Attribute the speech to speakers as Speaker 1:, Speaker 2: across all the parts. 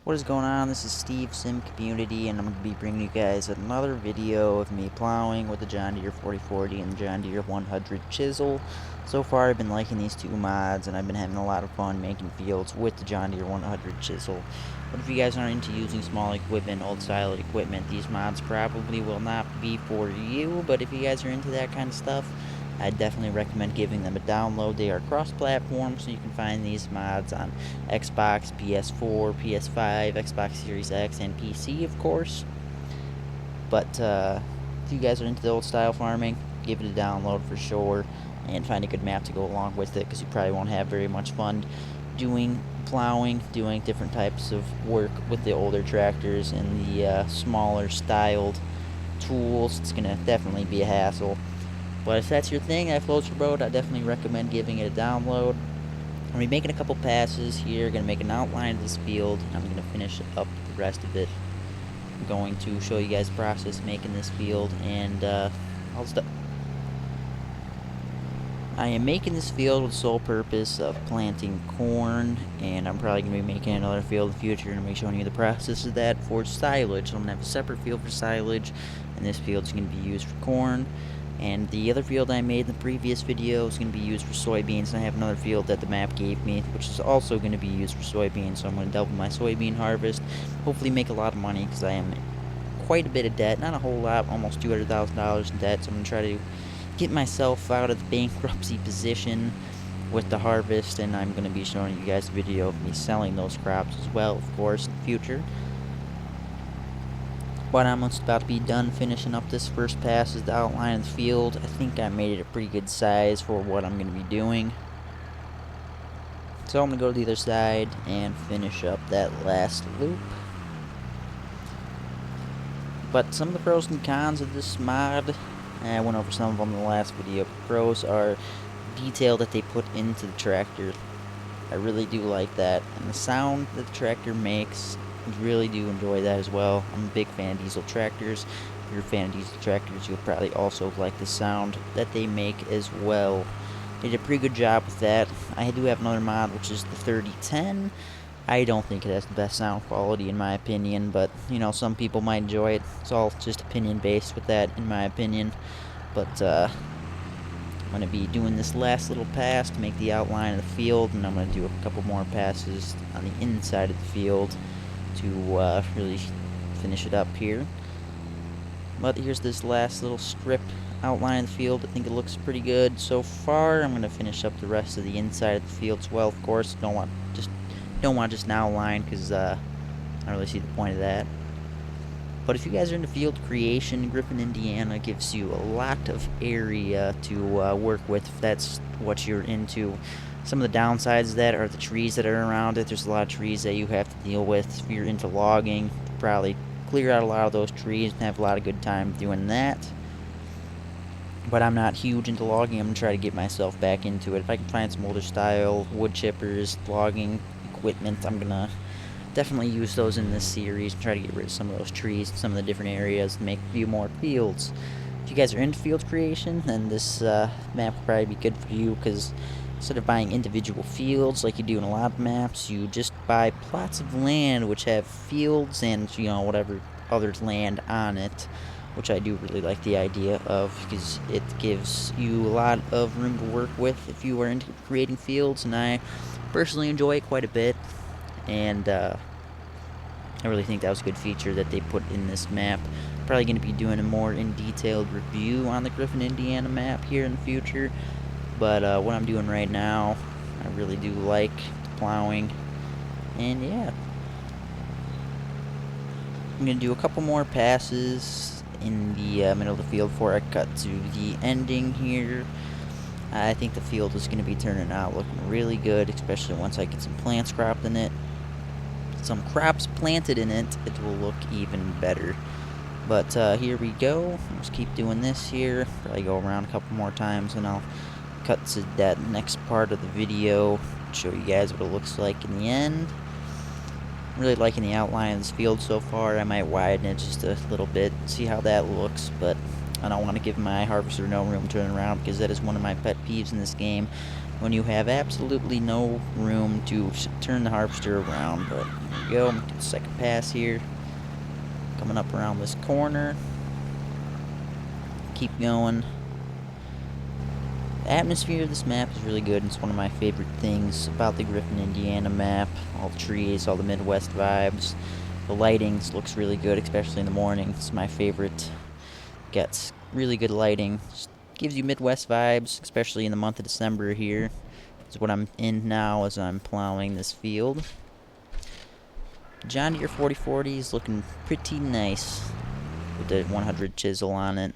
Speaker 1: What is going on? This is Steve Sim Community, and I'm going to be bringing you guys another video of me plowing with the John Deere 4040 and the John Deere 100 chisel. So far I've been liking these two mods, and I've been having a lot of fun making fields with the John Deere 100 chisel. But if you guys aren't into using small equipment, old style equipment, these mods probably will not be for you. But if you guys are into that kind of stuff, I definitely recommend giving them a download. They are cross-platform, so you can find these mods on Xbox, PS4, PS5, Xbox Series X, and PC, of course. But if you guys are into the old-style farming, give it a download for sure, and find a good map to go along with it, because you probably won't have very much fun doing plowing, doing different types of work with the older tractors and the smaller styled tools. It's going to definitely be a hassle. But if that's your thing, that floats your boat, I definitely recommend giving it a download. I'm going to be making a couple passes here, going to make an outline of this field, and I'm going to finish up the rest of it. I'm going to show you guys the process making this field, and I am making this field with the sole purpose of planting corn, and I'm probably going to be making another field in the future, and I'm going to be showing you the process of that for silage. So I'm going to have a separate field for silage, and this field is going to be used for corn. And the other field I made in the previous video is going to be used for soybeans, and I have another field that the map gave me, which is also going to be used for soybeans, so I'm going to double my soybean harvest, hopefully make a lot of money, because I am quite a bit of debt, not a whole lot, almost $200,000 in debt, so I'm going to try to get myself out of the bankruptcy position with the harvest, and I'm going to be showing you guys a video of me selling those crops as well, of course, in the future. But I'm almost about to be done finishing up this first pass as the outline of the field. I think I made it a pretty good size for what I'm going to be doing. So I'm going to go to the other side and finish up that last loop. But some of the pros and cons of this mod, I went over some of them in the last video. The pros are detail that they put into the tractor. I really do like that. And the sound that the tractor makes, really do enjoy that as well. I'm a big fan of diesel tractors. If you're a fan of diesel tractors, you'll probably also like the sound that they make as well. They did a pretty good job with that. I do have another mod, which is the 3010. I don't think it has the best sound quality in my opinion, but you know, some people might enjoy it. It's all just opinion based with that, in my opinion. But I'm going to be doing this last little pass to make the outline of the field, and I'm going to do a couple more passes on the inside of the field to really finish it up here. But here's this last little strip outline of the field. I think it looks pretty good so far. I'm going to finish up the rest of the inside of the field as well, of course. Don't want just an outline, because I don't really see the point of that. But if you guys are into field creation, Griffin, Indiana gives you a lot of area to work with if that's what you're into. Some of the downsides of that are the trees that are around it. There's a lot of trees that you have to deal with. If you're into logging, probably clear out a lot of those trees and have a lot of good time doing that. But I'm not huge into logging. I'm going to try to get myself back into it. If I can find some older style wood chippers, logging equipment, I'm going to definitely use those in this series and try to get rid of some of those trees in some of the different areas and make a few more fields. If you guys are into field creation, then this map will probably be good for you, because instead of buying individual fields like you do in a lot of maps, you just buy plots of land which have fields and, you know, whatever other land on it, which I do really like the idea of, because it gives you a lot of room to work with if you are into creating fields, and I personally enjoy it quite a bit. And I really think that was a good feature that they put in this map. Probably going to be doing a more in-detailed review on the Griffin, Indiana map here in the future. But what I'm doing right now, I really do like the plowing. And yeah, I'm going to do a couple more passes in the middle of the field before I cut to the ending here. I think the field is going to be turning out looking really good, especially once I get some plants cropped in it. Some crops planted in it, it will look even better. But here we go. Let's keep doing this here. Probably go around a couple more times, and I'll cut to that next part of the video, show you guys what it looks like in the end. I'm really liking the outline of this field so far. I might widen it just a little bit, see how that looks, but I don't want to give my harvester no room to turn around, because that is one of my pet peeves in this game, when you have absolutely no room to turn the harvester around. But we go. I'm gonna do the second pass here. Coming up around this corner. Keep going. The atmosphere of this map is really good. It's one of my favorite things about the Griffin, Indiana map. All the trees, all the Midwest vibes. The lighting looks really good, especially in the morning. It's my favorite. Gets really good lighting. Just gives you Midwest vibes, especially in the month of December here. Is what I'm in now as I'm plowing this field. John Deere 4040 is looking pretty nice with the 100 chisel on it.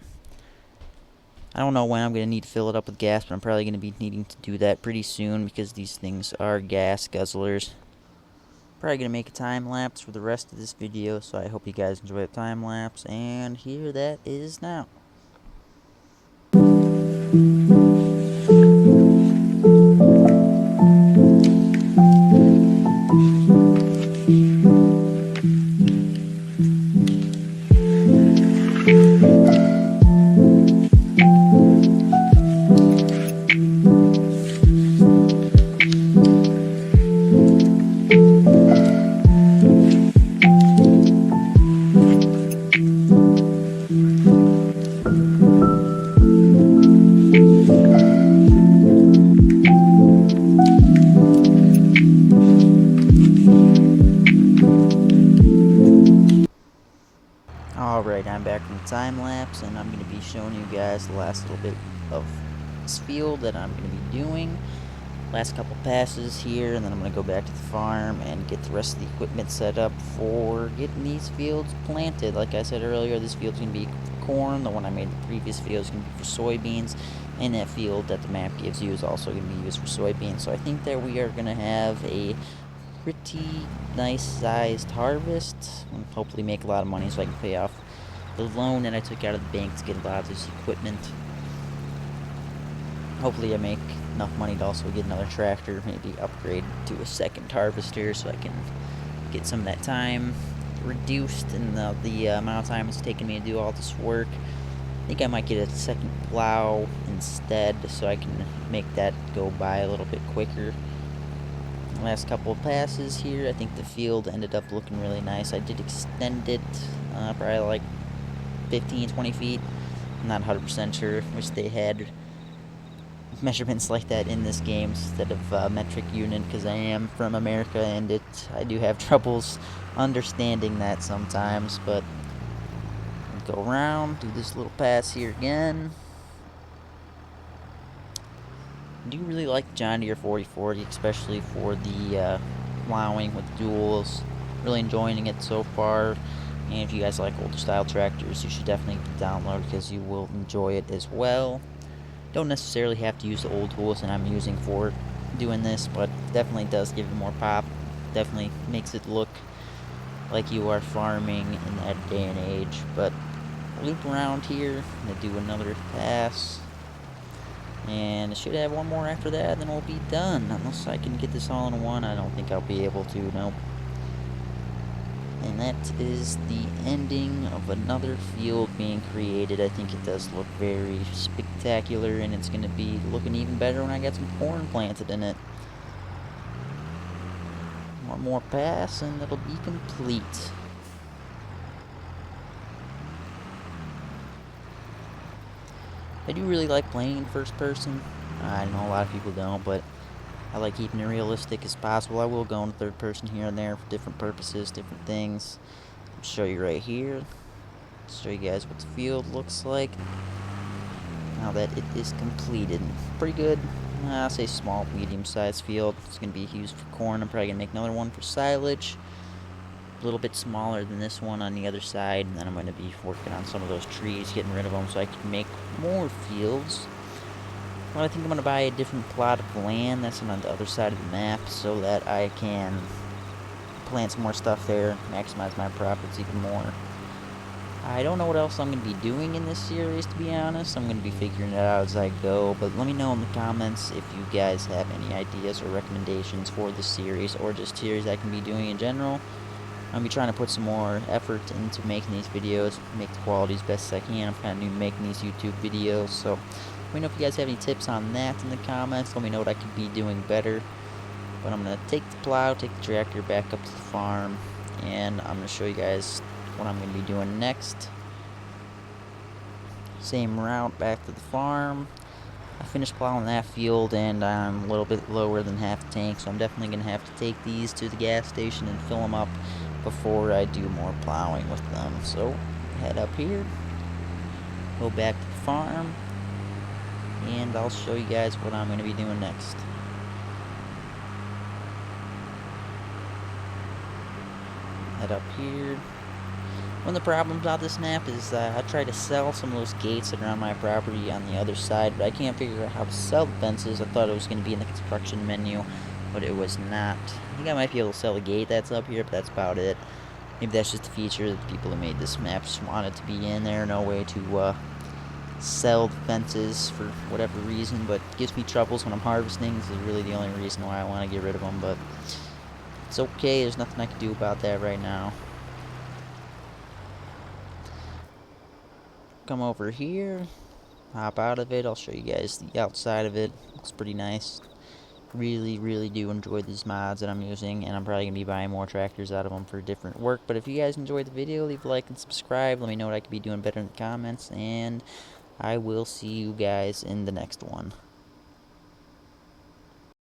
Speaker 1: I don't know when I'm going to need to fill it up with gas, but I'm probably going to be needing to do that pretty soon because these things are gas guzzlers. Probably going to make a time lapse for the rest of this video, so I hope you guys enjoy the time lapse, and here that is now. Alright, I'm back from the time lapse, and I'm going to be showing you guys the last little bit of this field that I'm going to be doing. Last couple passes here, and then I'm going to go back to the farm and get the rest of the equipment set up for getting these fields planted. Like I said earlier, this field's going to be for corn. The one I made the previous field is going to be for soybeans, and that field that the map gives you is also going to be used for soybeans. So I think that we are going to have a pretty nice sized harvest and hopefully make a lot of money so I can pay off the loan that I took out of the bank to get a lot of this equipment. Hopefully I make enough money to also get another tractor, maybe upgrade to a second harvester so I can get some of that time reduced and the amount of time it's taking me to do all this work. I think I might get a second plow instead so I can make that go by a little bit quicker. Last couple of passes here, I think the field ended up looking really nice. I did extend it probably like 15-20 feet. I'm not 100% sure. Wish they had measurements like that in this game instead of metric unit, because I am from America and I do have troubles understanding that sometimes. But go around, do this little pass here again. I do really like John Deere 4040, especially for the plowing with duals. Really enjoying it so far. And if you guys like older style tractors, you should definitely download because you will enjoy it as well. Don't necessarily have to use the old tools that I'm using for doing this, but definitely does give it more pop. Definitely makes it look like you are farming in that day and age. But loop around here, I'm going to do another pass. And I should have one more after that, then we'll be done. Unless I can get this all in one, I don't think I'll be able to, nope. And that is the ending of another field being created. I think it does look very spectacular, and it's going to be looking even better when I get some corn planted in it. One more pass, and it'll be complete. I do really like playing in first person. I know a lot of people don't, but I like keeping it realistic as possible. I will go in third person here and there for different purposes, different things. I'll show you right here. Show you guys what the field looks like now that it is completed. Pretty good. I'll say small, medium-sized field. It's going to be used for corn. I'm probably going to make another one for silage. A little bit smaller than this one on the other side, and then I'm going to be working on some of those trees, getting rid of them so I can make more fields. Well, I think I'm going to buy a different plot of land that's on the other side of the map so that I can plant some more stuff there, maximize my profits even more. I don't know what else I'm going to be doing in this series, to be honest. I'm going to be figuring it out as I go, but let me know in the comments if you guys have any ideas or recommendations for this series or just series I can be doing in general. I'm going to be trying to put some more effort into making these videos, make the quality as best as I can. I'm kind of new making these YouTube videos, so let me know if you guys have any tips on that in the comments. Let me know what I could be doing better. But I'm going to take the plow, take the tractor back up to the farm, and I'm going to show you guys what I'm going to be doing next. Same route back to the farm. I finished plowing that field, and I'm a little bit lower than half the tank, so I'm definitely going to have to take these to the gas station and fill them up before I do more plowing with them. So, head up here, go back to the farm, and I'll show you guys what I'm going to be doing next. Head up here. One of the problems about this map is I tried to sell some of those gates that are on my property on the other side, but I can't figure out how to sell the fences. I thought it was going to be in the construction menu, but it was not. I think I might be able to sell a gate that's up here, but that's about it. Maybe that's just a feature that the people who made this map just wanted to be in there. No way to sell the fences for whatever reason, but it gives me troubles when I'm harvesting. This is really the only reason why I want to get rid of them, but it's okay. There's nothing I can do about that right now. Come over here, hop out of it. I'll show you guys the outside of it. It's pretty nice. Really do enjoy these mods that I'm using, and I'm probably going to be buying more tractors out of them for different work. But if you guys enjoyed the video, leave a like and subscribe. Let me know what I could be doing better in the comments, and I will see you guys in the next one.